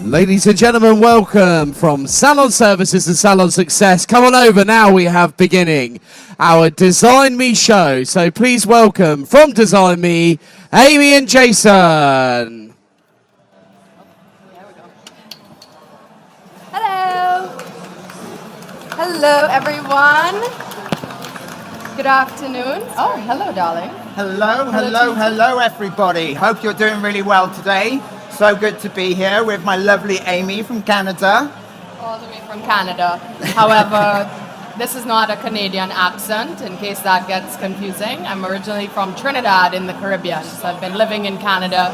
Ladies and gentlemen, welcome from Salon Services and Salon Success. Come on over now, we have beginning our Design Me show. So please welcome from Design Me, Amy and Jason. Hello. Hello, everyone. Good afternoon. Oh, hello, darling. Hello, everybody. Hope you're doing really well today. So good to be here with my lovely Amy from Canada. All the way from Canada. However, this is not a Canadian accent, in case that gets confusing. I'm originally from Trinidad in the Caribbean, so I've been living in Canada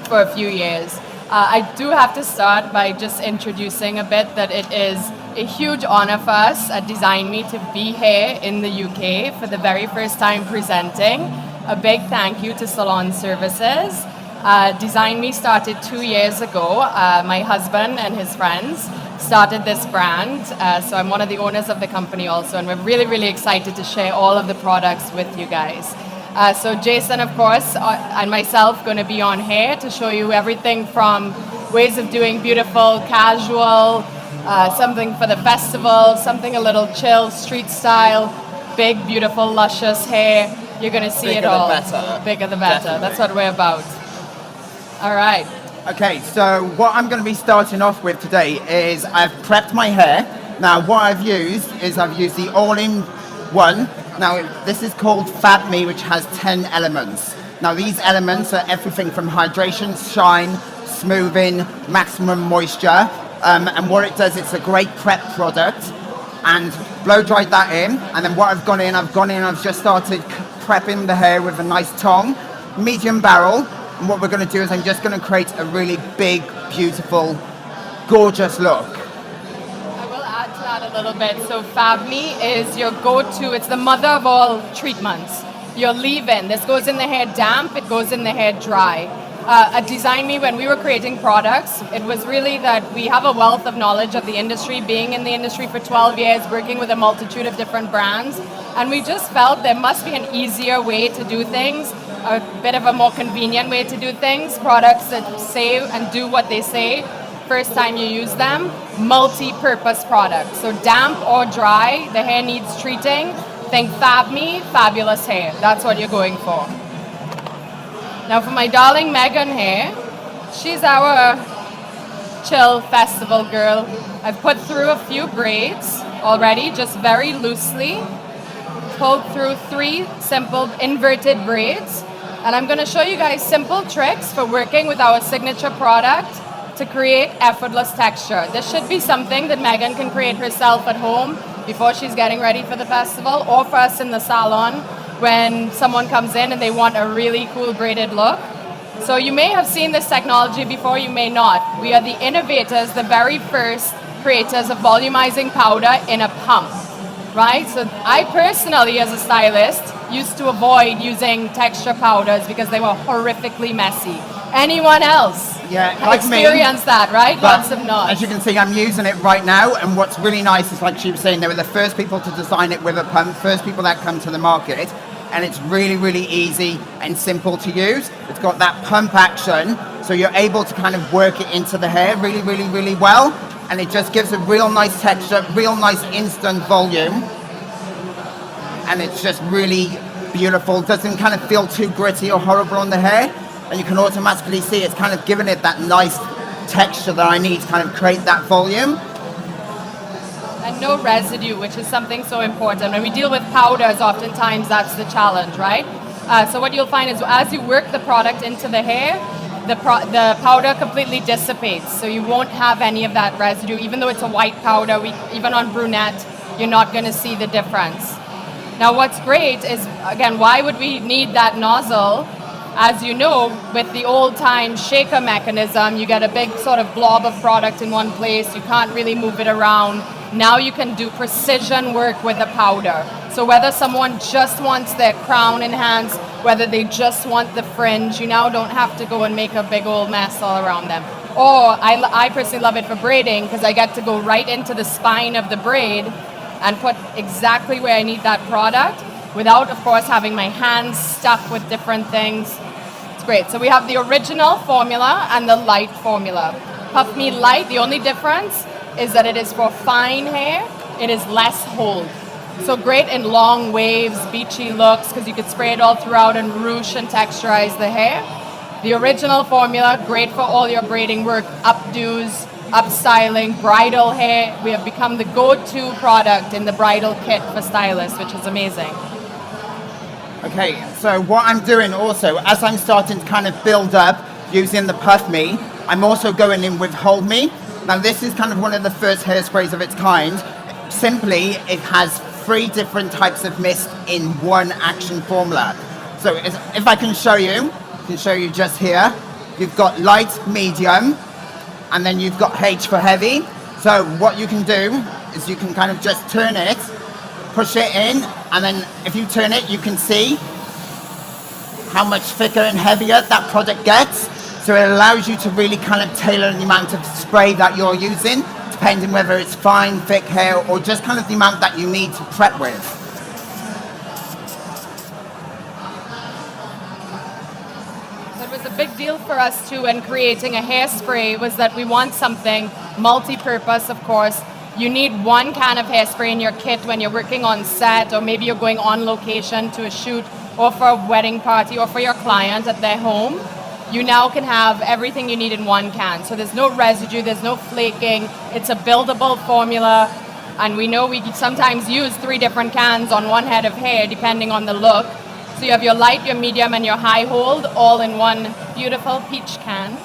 for a few years. I do have to start by just introducing a bit that it is a huge honor for us at Design Me to be here in the UK for the very first time presenting. A big thank you to Salon Services. Design Me started 2 years ago. My husband and his friends started this brand, so I'm one of the owners of the company also, and we're really, really excited to share all of the products with you guys. So Jason, of course, and myself going to be on here to show you everything from ways of doing beautiful, casual, something for the festival, something a little chill, street style, big, beautiful, luscious hair. You're going to see it all. Bigger the better. Bigger the better. Definitely. That's what we're about. All right. Okay, so what I'm going to be starting off with today is I've prepped my hair. Now, what I've used is the all-in-one. Now, this is called Fab Me, which has 10 elements. Now, these elements are everything from hydration, shine, smoothing, maximum moisture. And what it does, it's a great prep product. And blow dried that in. And then what I've gone in, I've just started prepping the hair with a nice tong, medium barrel. And what we're going to do is I'm just going to create a really big, beautiful, gorgeous look. I will add to that a little bit. So Fab Me is your go-to. It's the mother of all treatments. Your leave-in. This goes in the hair damp. It goes in the hair dry. At Design Me, when we were creating products, it was really that we have a wealth of knowledge of the industry, being in the industry for 12 years, working with a multitude of different brands. And we just felt there must be an easier way to do things, a bit of a more convenient way to do things, products that say and do what they say first time you use them, multi-purpose products. So damp or dry, the hair needs treating. Think Fab Me, fabulous hair. That's what you're going for. Now for my darling Megan here, she's our chill festival girl. I've put through a few braids already, just very loosely. Pulled through 3 simple inverted braids. And I'm going to show you guys simple tricks for working with our signature product to create effortless texture. This should be something that Megan can create herself at home before she's getting ready for the festival, or for us in the salon when someone comes in and they want a really cool braided look. So you may have seen this technology before, you may not. We are the innovators, the very first creators of volumizing powder in a pump. Right? So I personally, as a stylist, used to avoid using texture powders because they were horrifically messy. Anyone else? Yeah, like experienced that, right? But lots of nods. as you can see, I'm using it right now, and what's really nice is, like she was saying, they were the first people to design it with a pump, first people that come to the market, and it's really, really easy and simple to use. It's got that pump action, so you're able to kind of work it into the hair really, really, really well, and it just gives a real nice texture, real nice instant volume, and it's just really beautiful. Doesn't kind of feel too gritty or horrible on the hair, and you can automatically see it's kind of giving it that nice texture that I need to kind of create that volume. And no residue, which is something so important. When we deal with powders, oftentimes that's the challenge, right? So what you'll find is as you work the product into the hair, the powder completely dissipates, so you won't have any of that residue. Even though it's a white powder, even on brunette, you're not going to see the difference. Now what's great is, again, why would we need that nozzle? As you know, with the old-time shaker mechanism, you get a big sort of blob of product in one place. You can't really move it around. Now you can do precision work with the powder. So whether someone just wants their crown enhanced, whether they just want the fringe, you now don't have to go and make a big old mess all around them. Or I personally love it for braiding because I get to go right into the spine of the braid and put exactly where I need that product without, of course, having my hands stuck with different things. It's great. So we have the original formula and the light formula. Puff Me Light, the only difference is that it is for fine hair. It is less hold. So great in long waves, beachy looks, because you could spray it all throughout and ruche and texturize the hair. The original formula, great for all your braiding work, updos, upstyling, bridal hair. We have become the go-to product in the bridal kit for stylists, which is amazing. Okay, so what I'm doing also, as I'm starting to kind of build up using the Puff Me, I'm also going in with Hold Me. Now this is kind of one of the first hairsprays of its kind. Simply, it has 3 different types of mist in one action formula. So if I can show you, just here. You've got light, medium, and then you've got H for heavy. So what you can do is you can kind of just turn it, push it in, and then if you turn it, you can see how much thicker and heavier that product gets. So it allows you to really kind of tailor the amount of spray that you're using, depending whether it's fine, thick hair, or just kind of the amount that you need to prep with. It was a big deal for us too in creating a hairspray was that we want something multi-purpose, of course. You need one can of hairspray in your kit when you're working on set, or maybe you're going on location to a shoot or for a wedding party or for your client at their home. You now can have everything you need in one can. So there's no residue, there's no flaking. It's a buildable formula. And we know we sometimes use 3 different cans on one head of hair depending on the look. So you have your light, your medium, and your high hold all in one beautiful peach can.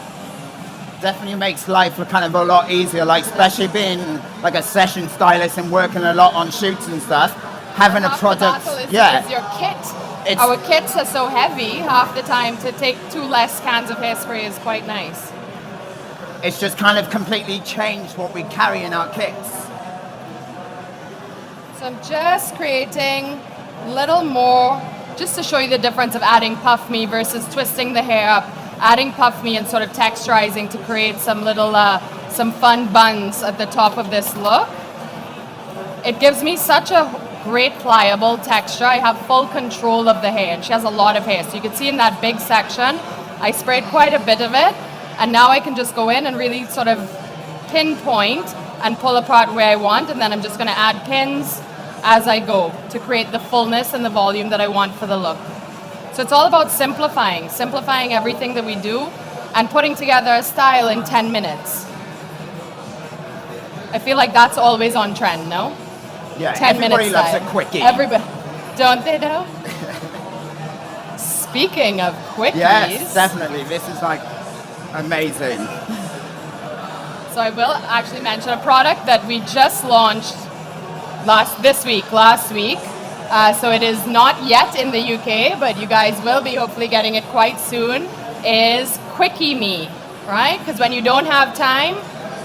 Definitely makes life look kind of a lot easier, like especially being like a session stylist and working a lot on shoots and stuff. Having a product, is your kit. Our kits are so heavy half the time to take 2 less cans of hairspray is quite nice. It's just kind of completely changed what we carry in our kits. So I'm just creating a little more, just to show you the difference of adding Puff Me versus twisting the hair up. Adding Puff Me and sort of texturizing to create some little, some fun buns at the top of this look. It gives me such a great pliable texture. I have full control of the hair, and she has a lot of hair. So you can see in that big section, I sprayed quite a bit of it, and now I can just go in and really sort of pinpoint and pull apart where I want, and then I'm just going to add pins as I go to create the fullness and the volume that I want for the look. So it's all about simplifying everything that we do and putting together a style in 10 minutes. I feel like that's always on trend, no? Yeah, 10 everybody minutes loves style. a quickie. Everybody, don't they though? Speaking of quickies. Yes, definitely. This is like amazing. So I will actually mention a product that we just launched last week. So it is not yet in the UK, but you guys will be hopefully getting it quite soon, is Quickie Me, right? Because when you don't have time,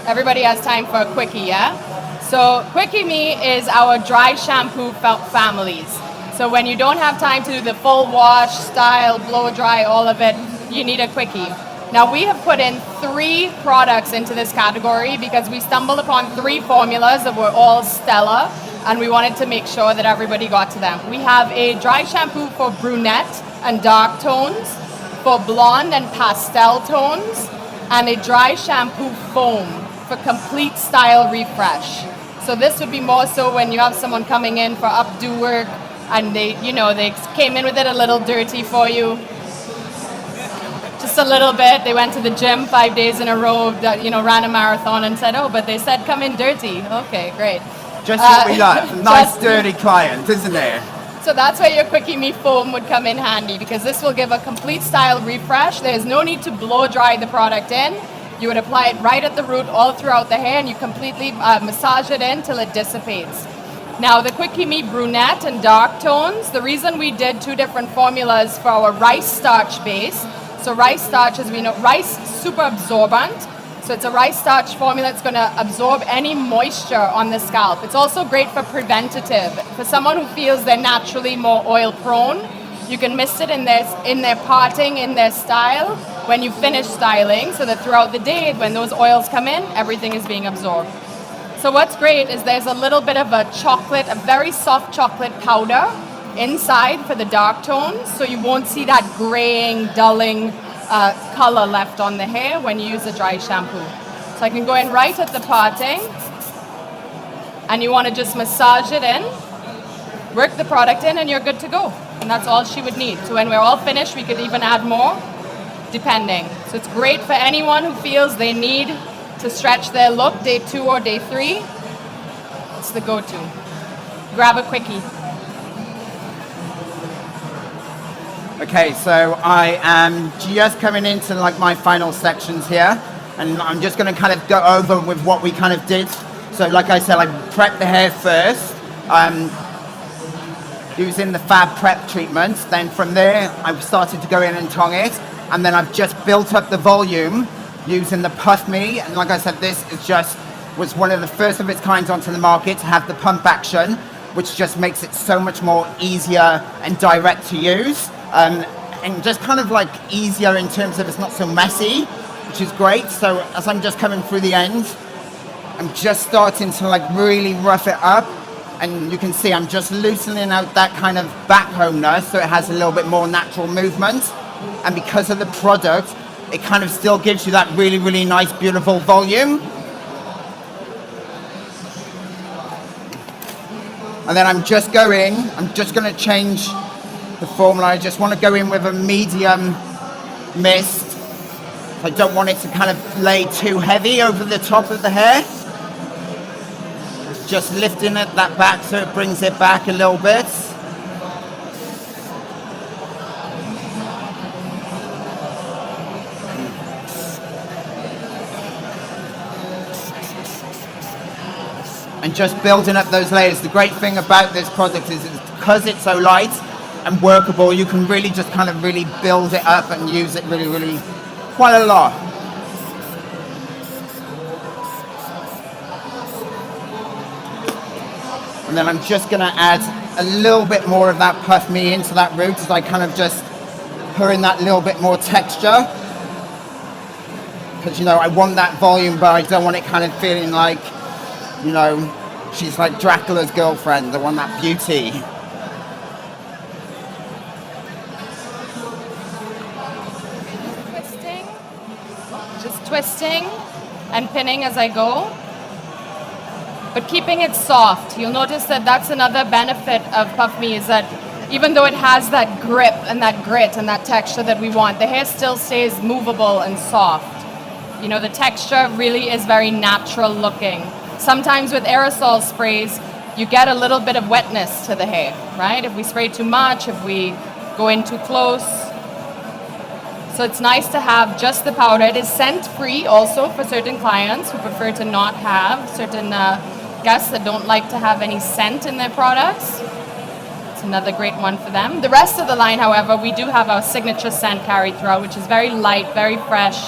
everybody has time for a quickie, yeah? So Quickie Me is our dry shampoo families. So when you don't have time to do the full wash, style, blow dry, all of it, you need a quickie. Now we have put in 3 products into this category because we stumbled upon 3 formulas that were all stellar, and we wanted to make sure that everybody got to them. We have a dry shampoo for brunette and dark tones, for blonde and pastel tones, and a dry shampoo foam for complete style refresh. So this would be more so when you have someone coming in for updo work and they came in with it a little dirty for you. Just a little bit. They went to the gym 5 days in a row, ran a marathon and said, oh, but they said come in dirty. Okay, great. Just what we love. Nice, dirty client, isn't it? So that's where your Quickie Me foam would come in handy, because this will give a complete style refresh. There's no need to blow dry the product in. You would apply it right at the root all throughout the hair, and you completely massage it in till it dissipates. Now the Quickie Me brunette and dark tones, the reason we did 2 different formulas for our rice starch base. So rice starch, as we know, rice super absorbent. So it's a rice starch formula that's going to absorb any moisture on the scalp. It's also great for preventative. For someone who feels they're naturally more oil prone, you can mist it in their parting, in their style, when you finish styling, so that throughout the day, when those oils come in, everything is being absorbed. So what's great is there's a little bit of a very soft chocolate powder inside for the dark tones, so you won't see that graying, dulling color left on the hair when you use a dry shampoo. So I can go in right at the parting, and you want to just massage it in, work the product in, and you're good to go. And that's all she would need. So when we're all finished, we could even add more, depending. So it's great for anyone who feels they need to stretch their look, day 2 or day 3. It's the go-to. Grab a quickie. Okay, so I am just coming into like my final sections here, and I'm just going to kind of go over with what we kind of did. So like I said, I prepped the hair first, using the Fab Prep treatment. Then from there, I've started to go in and tong it, and then I've just built up the volume using the Puff Me. And like I said, this is was one of the first of its kind onto the market to have the pump action, which just makes it so much more easier and direct to use. And just kind of like easier in terms of it's not so messy, which is great. So as I'm just coming through the end, I'm just starting to like really rough it up, and you can see I'm just loosening out that kind of backhomeness so it has a little bit more natural movement. And because of the product, it kind of still gives you that really, really nice, beautiful volume. And then I'm just going to change the formula. I just want to go in with a medium mist. I don't want it to kind of lay too heavy over the top of the hair. Just lifting that back so it brings it back a little bit. And just building up those layers. The great thing about this product is because it's so light and workable, you can really just kind of really build it up and use it really, really quite a lot. And then I'm just going to add a little bit more of that Puff Me into that root as I kind of just put in that little bit more texture. Because, you know, I want that volume, but I don't want it kind of feeling like, you know, she's like Dracula's girlfriend. I want that beauty. Just twisting and pinning as I go, but keeping it soft. You'll notice that that's another benefit of Puff Me, is that even though it has that grip and that grit and that texture that we want, the hair still stays movable and soft. You know, the texture really is very natural looking. Sometimes with aerosol sprays, you get a little bit of wetness to the hair, right? If we spray too much, if we go in too close. So it's nice to have just the powder. It is scent-free also for certain clients who prefer to not have, certain guests that don't like to have any scent in their products. It's another great one for them. The rest of the line, however, we do have our signature scent carried throughout, which is very light, very fresh.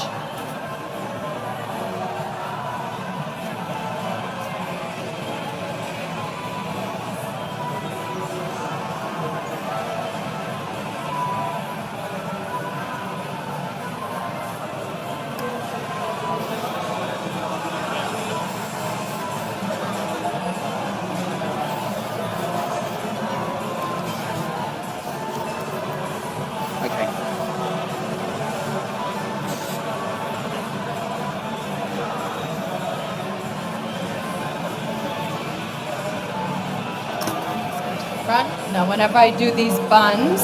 Now, whenever I do these buns,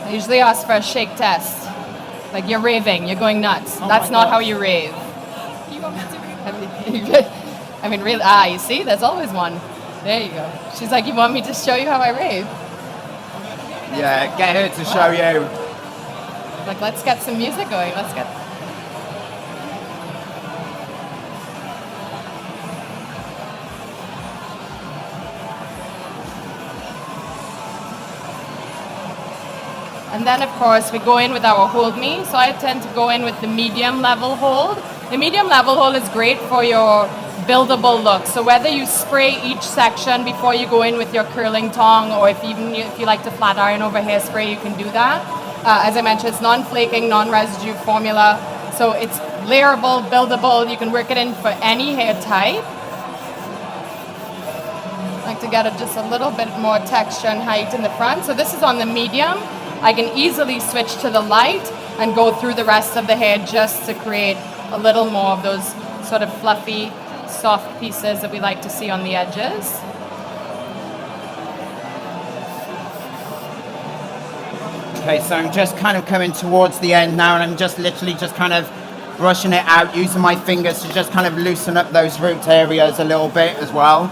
I usually ask for a shake test. Like, you're raving, you're going nuts. Oh, that's not how you rave. You want me to rave? I mean, really, you see, there's always one. There you go. She's like, you want me to show you how I rave? Yeah, get her to show you. Like, let's get some music going. Let's get... And then, of course, we go in with our hold me. So I tend to go in with the medium level hold. The medium level hold is great for your buildable look. So whether you spray each section before you go in with your curling tong, or if you like to flat iron over hairspray, you can do that. As I mentioned, it's non-flaking, non-residue formula. So it's layerable, buildable. You can work it in for any hair type. I like to get just a little bit more texture and height in the front. So this is on the medium. I can easily switch to the light and go through the rest of the hair just to create a little more of those sort of fluffy, soft pieces that we like to see on the edges. Okay, so I'm just kind of coming towards the end now, and I'm just literally just kind of brushing it out, using my fingers to just kind of loosen up those root areas a little bit as well.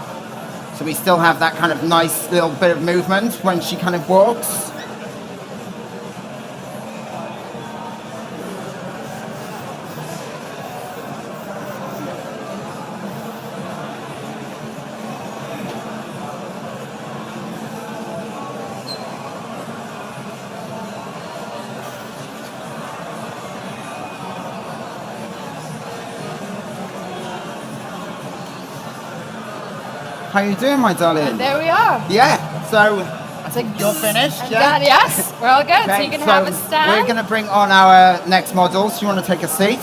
So we still have that kind of nice little bit of movement when she kind of walks. How you doing, my darling? And there we are. Yeah, so I think you're finished, yeah? Yes, we're all good, so you can have a stand. We're going to bring on our next model, so you want to take a seat?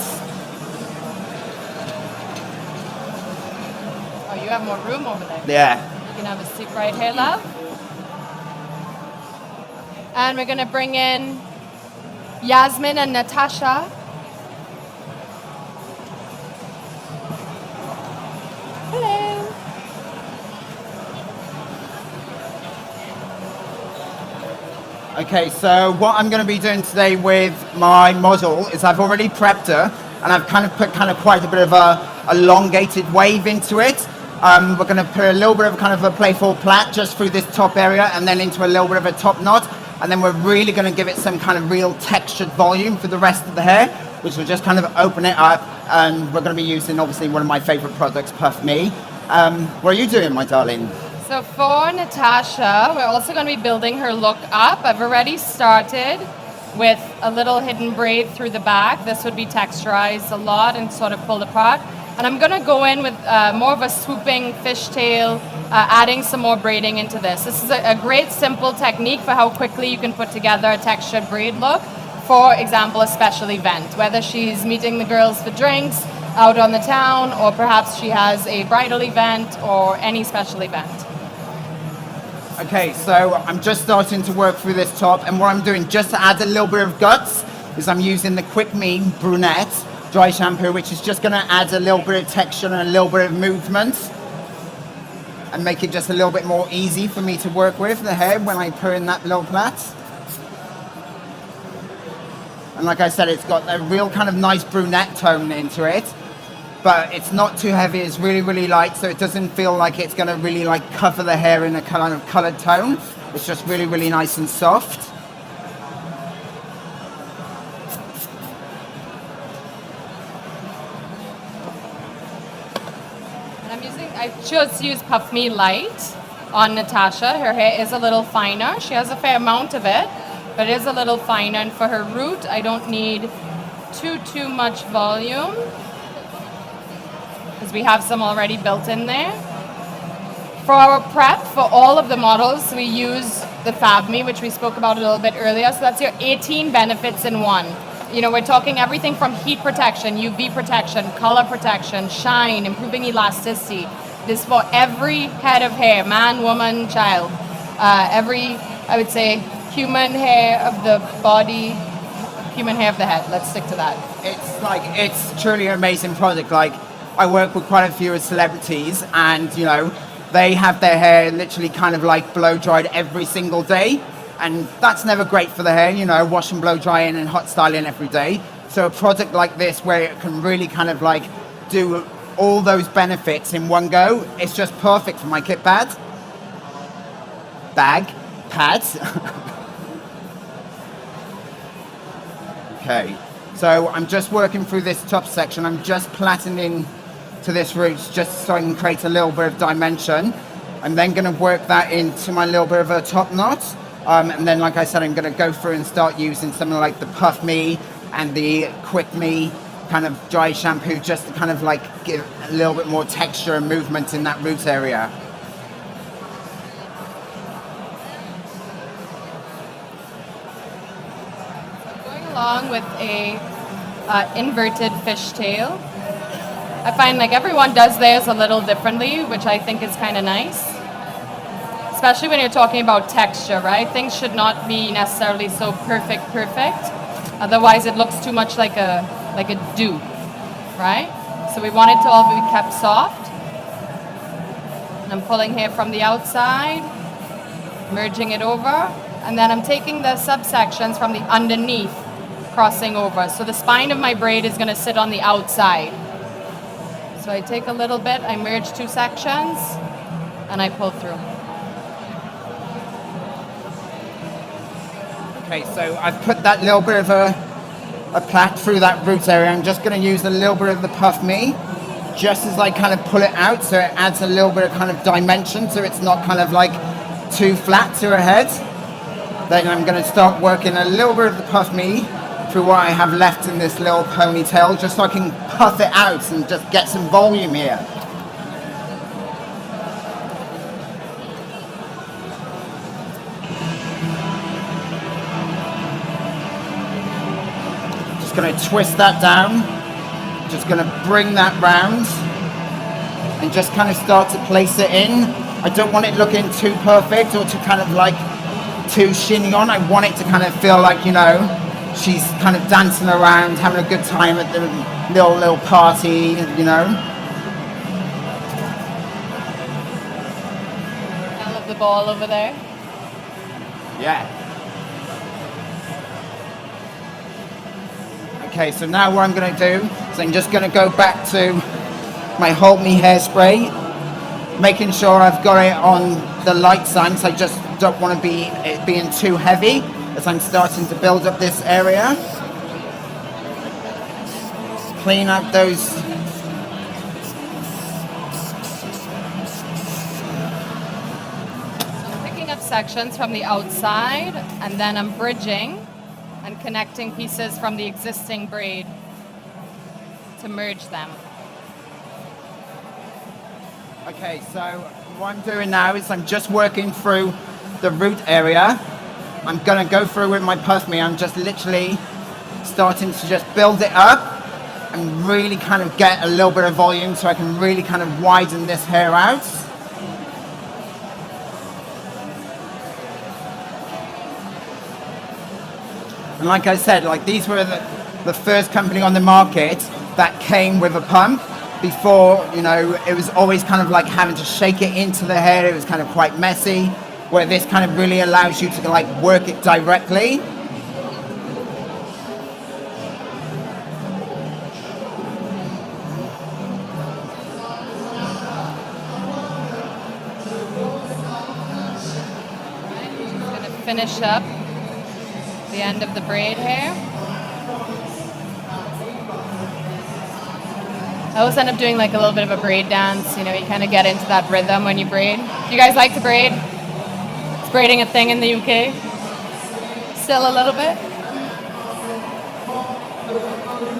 Oh, you have more room over there. Yeah. You can have a seat right here, love. And we're going to bring in Yasmin and Natasha. Hello. Okay, so what I'm going to be doing today with my model is I've already prepped her, and I've kind of put quite a bit of a elongated wave into it. We're going to put a little bit of kind of a playful plait just through this top area, and then into a little bit of a top knot, and then we're really going to give it some kind of real textured volume for the rest of the hair, which will just kind of open it up. And we're going to be using obviously one of my favorite products, Puff Me. What are you doing, my darling? So for Natasha, we're also going to be building her look up. I've already started with a little hidden braid through the back. This would be texturized a lot and sort of pulled apart. And I'm going to go in with more of a swooping fishtail, adding some more braiding into this. This is a great simple technique for how quickly you can put together a textured braid look. For example, a special event, whether she's meeting the girls for drinks out on the town, or perhaps she has a bridal event or any special event. Okay, so I'm just starting to work through this top, and what I'm doing just to add a little bit of guts is I'm using the Quick Me Brunette dry shampoo, which is just going to add a little bit of texture and a little bit of movement and make it just a little bit more easy for me to work with the hair when I put in that little plait. And like I said, it's got a real kind of nice brunette tone into it, but it's not too heavy. It's really, really light, so it doesn't feel like it's going to really like cover the hair in a kind of colored tone. It's just really, really nice and soft. I chose to use Puff Me Light on Natasha. Her hair is a little finer. She has a fair amount of it, but it is a little finer. And for her root, I don't need too much volume, because we have some already built in there. For our prep, for all of the models, we use the Fab Me, which we spoke about a little bit earlier. So that's your 18 benefits in one. You know, we're talking everything from heat protection, UV protection, color protection, shine, improving elasticity. This for every head of hair, man, woman, child. Every, I would say, human hair of the body, human hair of the head. Let's stick to that. It's truly an amazing product. Like, I work with quite a few celebrities, and, you know, they have their hair literally kind of like blow dried every single day. And that's never great for the hair, you know, wash and blow drying and hot styling every day. So a product like this, where it can really kind of like do all those benefits in one go, it's just perfect for my kit pads. Okay, so I'm just working through this top section. I'm just plaiting in to this root just so I can create a little bit of dimension. I'm then going to work that into my little bit of a top knot. And then, like I said, I'm going to go through and start using something like the Puff Me and the Quick Me kind of dry shampoo, just to kind of like give a little bit more texture and movement in that root area. Going along with a inverted fishtail. I find like everyone does theirs a little differently, which I think is kind of nice. Especially when you're talking about texture, right? Things should not be necessarily so perfect. Otherwise, it looks too much like a do. right? So we want it to all be kept soft. I'm pulling here from the outside, merging it over, and then I'm taking the subsections from the underneath, crossing over. So the spine of my braid is going to sit on the outside. So I take a little bit, I merge two sections, and I pull through. Okay, so I've put that little bit of a plait through that root area. I'm just going to use a little bit of the puff me just as I kind of pull it out, so it adds a little bit of kind of dimension, so it's not kind of like too flat to her head. Then I'm going to start working a little bit of the puff me through what I have left in this little ponytail, just so I can puff it out and just get some volume here. Just going to twist that down. Just going to bring that round and just kind of start to place it in. I don't want it looking too perfect or to kind of like too shinny on. I want it to kind of feel like, you know, she's kind of dancing around, having a good time at the little party, you know. I love the ball over there. Yeah. Okay, so now what I'm going to do is I'm just going to go back to my Hold Me hairspray, making sure I've got it on the light side, so I just don't want to be it being too heavy as I'm starting to build up this area. Clean up those. I'm picking up sections from the outside, and then I'm bridging and connecting pieces from the existing braid to merge them. Okay, so what I'm doing now is I'm just working through the root area. I'm going to go through with my puff me. I'm just literally starting to just build it up and really kind of get a little bit of volume so I can really kind of widen this hair out. And like I said, like these were the first company on the market that came with a pump. Before, you know, it was always kind of like having to shake it into the hair. It was kind of quite messy, where this kind of really allows you to like work it directly. I'm going to finish up the end of the braid hair. I always end up doing like a little bit of a braid dance. You know, you kind of get into that rhythm when you braid. Do you guys like to braid? Is braiding a thing in the UK? Still a little bit?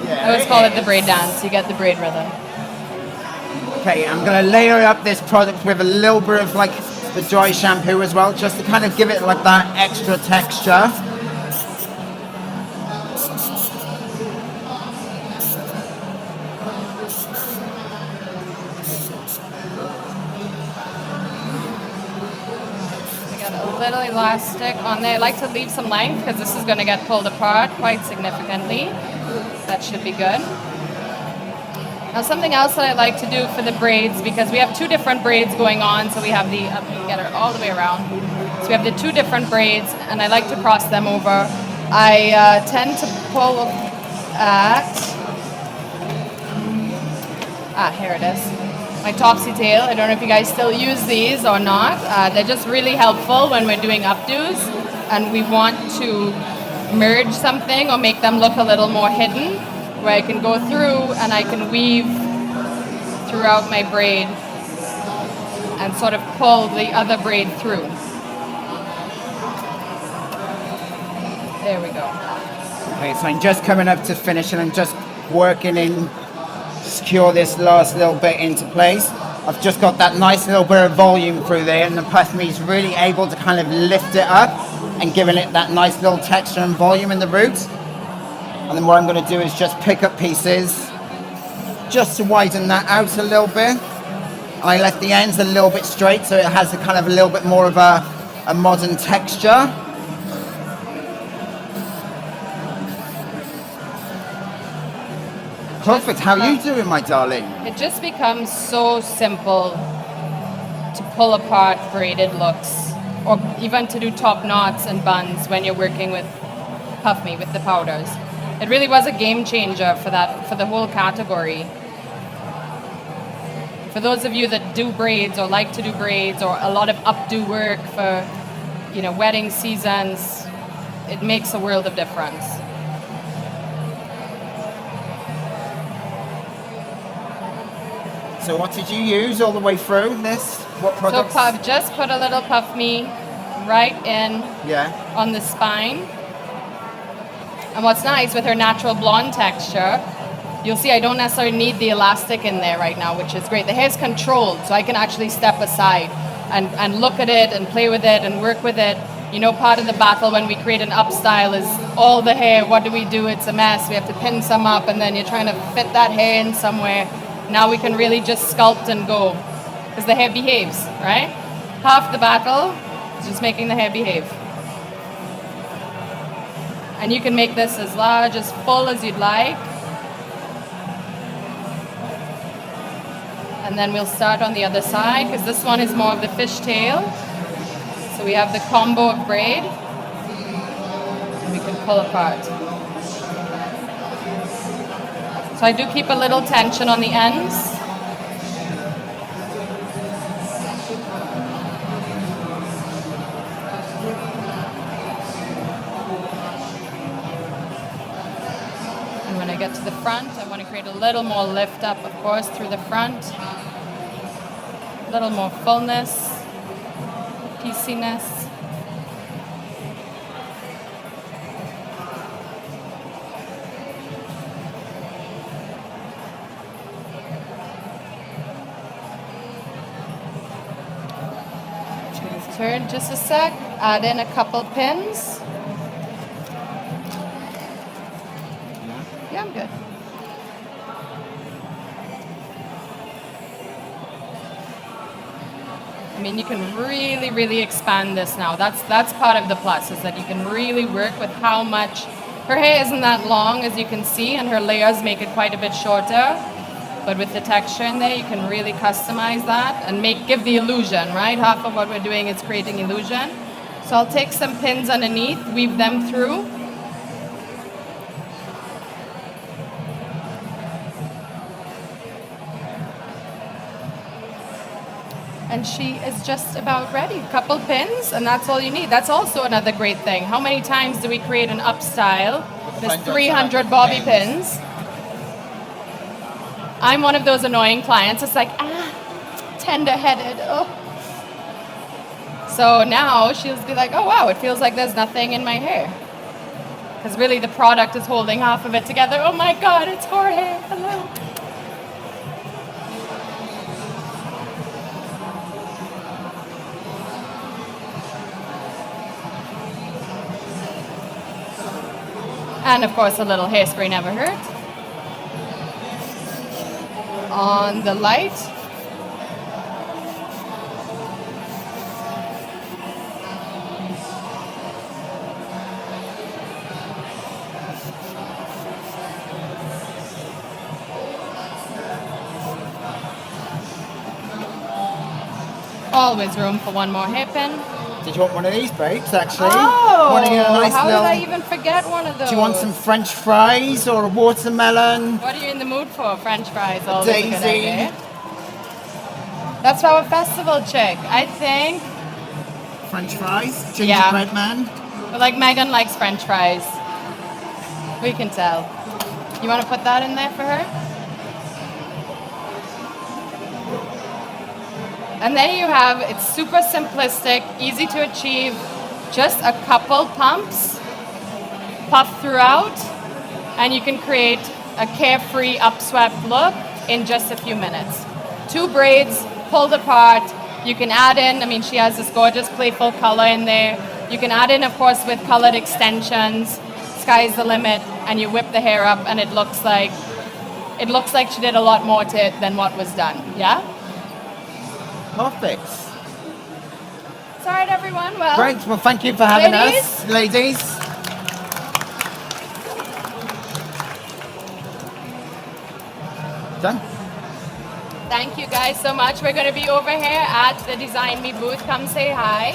Yeah, I always call it the braid dance. You get the braid rhythm. Okay, I'm going to layer up this product with a little bit of like the dry shampoo as well, just to kind of give it like that extra texture. Little elastic on there. I like to leave some length because this is going to get pulled apart quite significantly. That should be good. Now something else that I like to do for the braids, because we have two different braids going on, so we have the, get her all the way around. So we have the two different braids, and I like to cross them over. I tend to pull at, here it is. My topsy tail. I don't know if you guys still use these or not. They're just really helpful when we're doing updos and we want to merge something or make them look a little more hidden, where I can go through and I can weave throughout my braid and sort of pull the other braid through. There we go. Okay, so I'm just coming up to finish and I'm just working in, secure this last little bit into place. I've just got that nice little bit of volume through there, and the puff me is really able to kind of lift it up and giving it that nice little texture and volume in the roots. And then what I'm going to do is just pick up pieces just to widen that out a little bit. And I left the ends a little bit straight so it has a kind of a little bit more of a modern texture. Perfect. How are you doing, my darling? It just becomes so simple to pull apart braided looks, or even to do top knots and buns when you're working with Puff Me, with the powders. It really was a game changer for the whole category. For those of you that do braids or like to do braids or a lot of updo work for, wedding seasons, it makes a world of difference. So what did you use all the way through this? What products? So Puff, just put a little Puff Me right in on the spine. And what's nice with her natural blonde texture, you'll see I don't necessarily need the elastic in there right now, which is great. The hair's controlled, so I can actually step aside and look at it and play with it and work with it. Part of the battle when we create an up style is all the hair. What do we do? It's a mess. We have to pin some up, and then you're trying to fit that hair in somewhere. Now we can really just sculpt and go, because the hair behaves, right? Half the battle is just making the hair behave. And you can make this as large, as full as you'd like. And then we'll start on the other side, because this one is more of the fishtail. So we have the combo of braid, and we can pull apart. So I do keep a little tension on the ends. And when I get to the front, I want to create a little more lift up, of course, through the front. A little more fullness, pieciness. Turn just a sec, add in a couple pins. Yeah, I'm good. You can really, really expand this now. That's part of the plus, is that you can really work with how much. Her hair isn't that long, as you can see, and her layers make it quite a bit shorter. But with the texture in there, you can really customize that and give the illusion, right? Half of what we're doing is creating illusion. So I'll take some pins underneath, weave them through. And she is just about ready. A couple pins, and that's all you need. That's also another great thing. How many times do we create an up style? There's 300 bobby pins. I'm one of those annoying clients. It's like, tender-headed. Oh. So now she'll be like, oh wow, it feels like there's nothing in my hair. Because really the product is holding half of it together. Oh my God, it's Jorge. Hello. And of course, a little hairspray never hurt. On the light. Always room for one more hairpin. Did you want one of these, babes, actually? Oh, how did I even forget one of those? Do you want some French fries or a watermelon? What are you in the mood for? French fries, always Daisy. a good idea. That's our festival chick, I think. French fries? Gingerbread man? But like Megan likes French fries. We can tell. You want to put that in there for her? And there you have, it's super simplistic, easy to achieve, just a couple pumps, puff throughout, and you can create a carefree upswept look in just a few minutes. 2 braids pulled apart, you can add in, she has this gorgeous playful color in there. You can add in, of course, with colored extensions, sky's the limit, and you whip the hair up and it looks like she did a lot more to it than what was done, yeah? Perfect. It's all right, everyone. Well, great. Well, thank you for having us, ladies. Done. Thank you guys so much. We're going to be over here at the Design Me booth. Come say hi.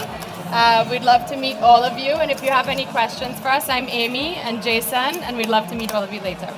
We'd love to meet all of you. And if you have any questions for us, I'm Amy and Jason, and we'd love to meet all of you later.